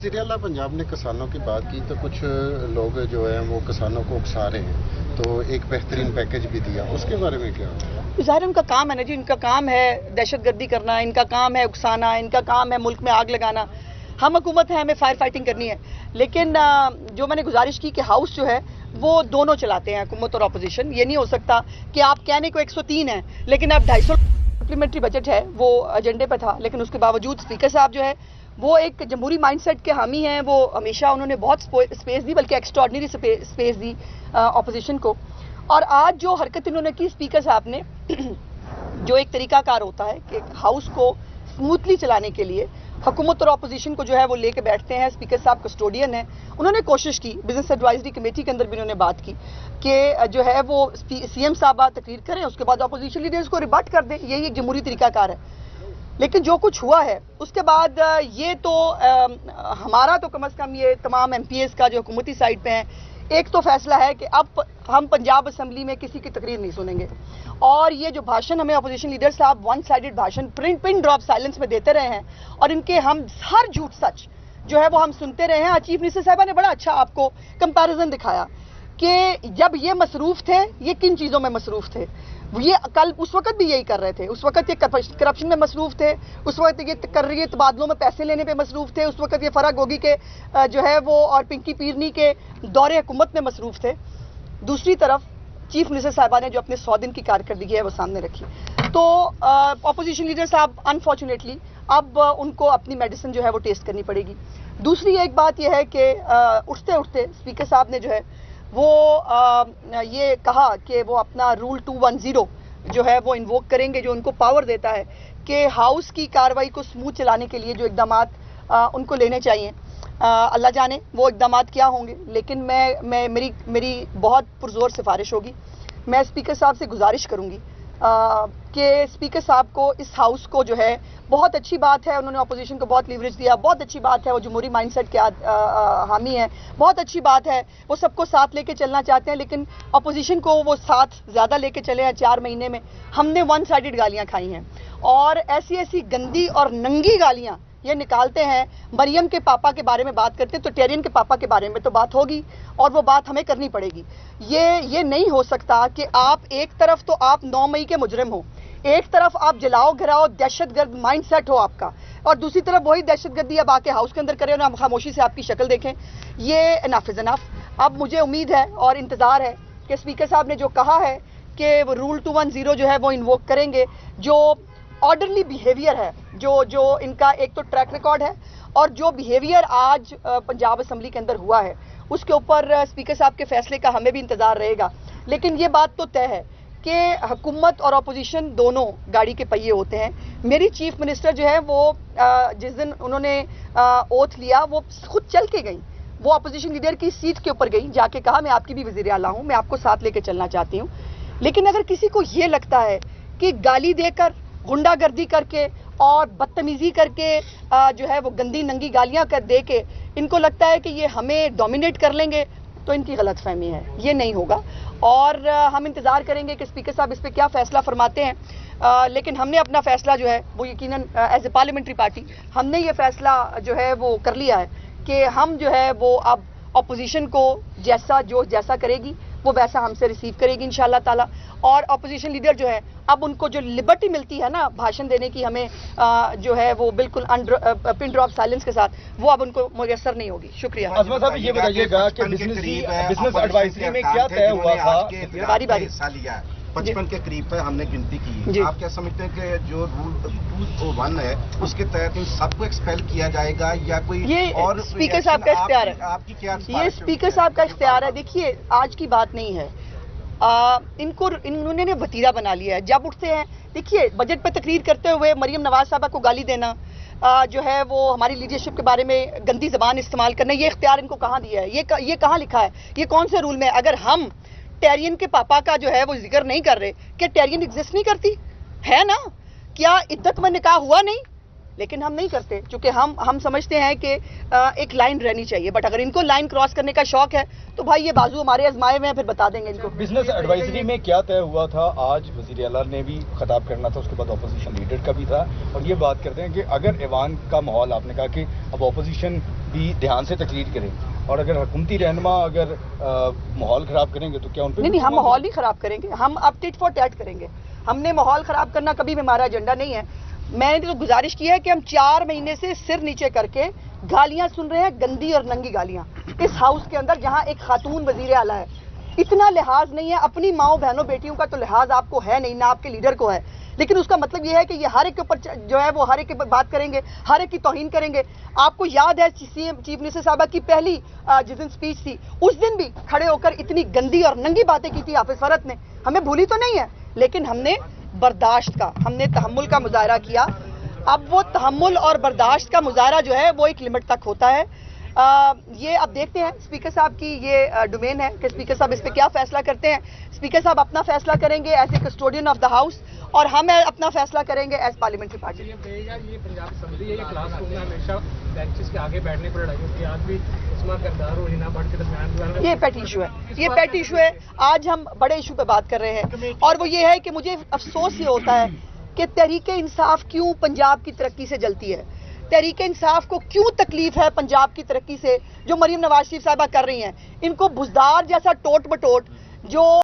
वज़ीर-ए-आला पंजाब ने किसानों की बात की तो कुछ लोग जो हैं वो किसानों को उकसा रहे हैं, तो एक बेहतरीन पैकेज भी दिया, उसके बारे में क्या? ज़ाहिर उनका काम है ना जी, इनका काम है दहशतगर्दी करना, इनका काम है उकसाना, इनका काम है मुल्क में आग लगाना। हम हुकूमत है, हमें फायर फाइटिंग करनी है, लेकिन जो मैंने गुजारिश की कि हाउस जो है वो दोनों चलाते हैं, हुकूमत और अपोजिशन। ये नहीं हो सकता कि आप कहने को 103 है लेकिन आप 250 सप्लीमेंट्री बजट है वो एजेंडे पे था, लेकिन उसके बावजूद स्पीकर साहब जो है वो एक जमहूरी माइंडसेट के हामी हैं। वो हमेशा उन्होंने बहुत स्पेस दी, बल्कि एक्स्ट्राऑर्डिनरी स्पेस दी अपोजिशन को। और आज जो हरकत इन्होंने की स्पीकर साहब ने जो एक तरीकाकार होता है कि हाउस को स्मूथली चलाने के लिए हुकूमत और अपोजिशन को जो है वो लेके बैठते हैं। स्पीकर साहब कस्टोडियन है, उन्होंने कोशिश की, बिजनेस एडवाइजरी कमेटी के अंदर भी उन्होंने बात की कि जो है वो सीएम साहब तकरीर करें, उसके बाद अपोजिशन लीडर्स को रिबट कर दें। यही एक जमहूरी तरीकाकार है। लेकिन जो कुछ हुआ है उसके बाद ये तो हमारा तो कम से कम ये तमाम एमपीएस का जो हुकूमती साइड पे हैं, एक तो फैसला है कि अब हम पंजाब असम्बली में किसी की तकरीर नहीं सुनेंगे। और ये जो भाषण हमें अपोजिशन लीडर साहब वन साइडेड भाषण पिन ड्रॉप साइलेंस में देते रहे हैं और इनके हम हर झूठ सच जो है वो हम सुनते रहे हैं। चीफ मिनिस्टर साहबा ने बड़ा अच्छा आपको कंपैरिजन दिखाया कि जब ये मसरूफ थे, ये किन चीज़ों में मसरूफ थे। ये कल उस वक्त भी यही कर रहे थे, उस वक्त ये करप्शन में मसरूफ थे, उस वक्त ये कर्रिए तबादलों में पैसे लेने पे मसरूफ थे, उस वक्त ये फराह गोगी के जो है वो और पिंकी पीरनी के दौरे हुकूमत में मसरूफ थे। दूसरी तरफ चीफ मिनिस्टर साहबा ने जो अपने 100 दिन की कारकर्दगी है वो सामने रखी, तो अपोजिशन लीडर साहब अनफॉर्चुनेटली अब उनको अपनी मेडिसिन जो है वो टेस्ट करनी पड़ेगी। दूसरी एक बात यह है कि उठते उठते स्पीकर साहब ने जो है वो ये कहा कि वो अपना रूल 210 जो है वो इन्वोक करेंगे, जो उनको पावर देता है कि हाउस की कार्रवाई को स्मूथ चलाने के लिए जो इकदामात उनको लेने चाहिए। अल्लाह जाने वो इकदामात क्या होंगे, लेकिन मेरी बहुत पुरजोर सिफारिश होगी। मैं स्पीकर साहब से गुजारिश करूंगी कि स्पीकर साहब को इस हाउस को जो है, बहुत अच्छी बात है उन्होंने अपोजिशन को बहुत लीवरेज दिया, बहुत अच्छी बात है वो जमहूरी माइंडसेट के हामी है, बहुत अच्छी बात है वो सबको साथ लेके चलना चाहते हैं, लेकिन अपोजिशन को वो साथ ज़्यादा लेके चले हैं। 4 महीने में हमने वन साइडेड गालियाँ खाई हैं और ऐसी ऐसी गंदी और नंगी गालियाँ ये निकालते हैं। मरियम के पापा के बारे में बात करते हैं तो टेरियन के पापा के बारे में तो बात होगी और वो बात हमें करनी पड़ेगी। ये नहीं हो सकता कि आप एक तरफ तो आप 9 मई के मुजरिम हो, एक तरफ आप जलाओ घिराओ दहशतगर्द माइंडसेट हो आपका, और दूसरी तरफ वही दहशतगर्दी अब आके हाउस के अंदर करें और हम खामोशी से आपकी शक्ल देखें। ये इनफ इज इनफ। अब मुझे उम्मीद है और इंतजार है कि स्पीकर साहब ने जो कहा है कि वो रूल 210 जो है वो इन्वोक करेंगे, जो ऑर्डरली बिहेवियर है, जो इनका एक तो ट्रैक रिकॉर्ड है और जो बिहेवियर आज पंजाब असम्बली के अंदर हुआ है उसके ऊपर स्पीकर साहब के फैसले का हमें भी इंतजार रहेगा। लेकिन ये बात तो तय है कि हुकूमत और अपोजिशन दोनों गाड़ी के पहिए होते हैं। मेरी चीफ मिनिस्टर जो है वो जिस दिन उन्होंने ओथ लिया वो खुद चल के गई, वो अपोजिशन लीडर की सीट के ऊपर गई, जाके कहा मैं आपकी भी वज़ीर-ए-आला हूँ, मैं आपको साथ लेके चलना चाहती हूँ। लेकिन अगर किसी को ये लगता है कि गाली देकर, गुंडागर्दी करके और बदतमीजी करके जो है वो गंदी नंगी गालियां कर दे के इनको लगता है कि ये हमें डोमिनेट कर लेंगे, तो इनकी गलतफहमी है, ये नहीं होगा। और हम इंतज़ार करेंगे कि स्पीकर साहब इस पे क्या फ़ैसला फरमाते हैं। लेकिन हमने अपना फ़ैसला जो है वो यकीनन एज ए पार्लियामेंट्री पार्टी हमने ये फ़ैसला जो है वो कर लिया है कि हम जो है वो अब अपोजिशन को जैसा करेगी वो वैसा हमसे रिसीव करेगी इंशाअल्लाह ताला। और अपोजिशन लीडर जो है अब उनको जो लिबर्टी मिलती है ना भाषण देने की, हमें जो है वो बिल्कुल पिन ड्रॉप साइलेंस के साथ, वो अब उनको मुयस्सर नहीं होगी। शुक्रिया। अजमा साहब ये बताइएगा कि बिजनेस एडवाइजरी में क्या तय हुआ था? बारी बारी 55 के करीब हमने गिनती की। आप क्या समझते हैं कि जो रूल 201 है उसके तहत इन सबको एक्सपेल किया जाएगा या कोई ये और स्पीकर साहब का इख्तियार है? आपकी क्या ये स्पीकर साहब का इख्तियार है। देखिए आज की बात नहीं है, इन्होंने वतीरा बना लिया है। जब उठते हैं, देखिए बजट पे तकरीर करते हुए मरियम नवाज साहबा को गाली देना, जो है वो हमारी लीडरशिप के बारे में गंदी जबान इस्तेमाल करना, ये इख्तियार इनको कहाँ दिया है? ये कहाँ लिखा है? ये कौन से रूल में? अगर हम टेरियन के पापा का जो है वो जिक्र नहीं कर रहे, क्या टेरियन एग्जिस्ट नहीं करती है ना? क्या इद्दत में निकाह हुआ नहीं? लेकिन हम नहीं करते, क्योंकि हम समझते हैं कि एक लाइन रहनी चाहिए। बट अगर इनको लाइन क्रॉस करने का शौक है तो भाई ये बाजू हमारे आजमाए में, फिर बता देंगे इनको। बिजनेस एडवाइजरी में क्या तय हुआ था? आज वज़ीर-ए-आला ने भी खिताब करना था, उसके बाद अपोजिशन लीडर का भी था, और ये बात करते हैं कि अगर ऐवान का माहौल, आपने कहा कि अब अपोजिशन بھی دھیان سے تقریر کریں، اور اگر حکومتی رہنما اگر ماحول خراب کریں گے تو کیا ان پہ نہیں ہم ماحول نہیں خراب کریں گے، ہم اب ٹٹ فار ٹیٹ کریں گے. ہم نے ماحول خراب کرنا کبھی بھی ہمارا ایجنڈا نہیں ہے. میں نے تو گزارش کی ہے کہ ہم 4 مہینے سے سر نیچے کر کے گالیاں سن رہے ہیں، گندی اور ننگی گالیاں اس ہاؤس کے اندر جہاں ایک خاتون وزیر اعلیٰ ہے. اتنا لحاظ نہیں ہے، اپنی ماؤں بہنوں بیٹیوں کا تو لحاظ آپ کو ہے نہیں، نہ آپ کے لیڈر کو ہے. لیکن اس کا مطلب یہ ہے کہ یہ ہر ایک کے اوپر جو ہے وہ ہر ایک کے بات کریں گے، ہر ایک کی توہین کریں گے. آپ کو یاد ہے چیف منسٹر صاحبہ کی پہلی جس دن اسپیچ تھی، اس دن بھی کھڑے ہو کر اتنی گندی اور ننگی باتیں کی تھی حافظ فرحت نے. ہمیں بھولی تو نہیں ہے، لیکن ہم نے برداشت کا، ہم نے تحمل کا مظاہرہ کیا. اب وہ تحمل اور برداشت کا مظاہرہ جو ہے وہ ایک لمٹ تک ہوتا ہے. یہ اب دیکھتے ہیں اسپیکر صاحب کی یہ ڈومین ہے کہ اسپیکر صاحب اس پہ کیا فیصلہ کرتے ہیں. اسپیکر صاحب اپنا فیصلہ کریں گے as a custodian of the house, اور ہم اپنا فیصلہ کریں گے ایز پارلیمنٹری پارٹی. یہ پنجاب اسمبلی ہے، یہ کلاس روم میں ہمیشہ بینچز کے آگے بیٹھنے پر لڑائی ہوتی ہے. آج بھی عثمان کردار اور ہینا بٹ کے درمیان یہ پیٹ ایشو ہے، یہ پیٹ ایشو ہے. آج ہم بڑے ایشو پہ بات کر رہے ہیں، اور وہ یہ ہے کہ مجھے افسوس یہ ہوتا ہے کہ تحریک انصاف کیوں پنجاب کی ترقی سے جلتی ہے. تحریک انصاف کو کیوں تکلیف ہے پنجاب کی ترقی سے جو مریم نواز شریف صاحبہ کر رہی ہیں. ان کو بزدار جیسا ٹوٹ بٹوٹ جو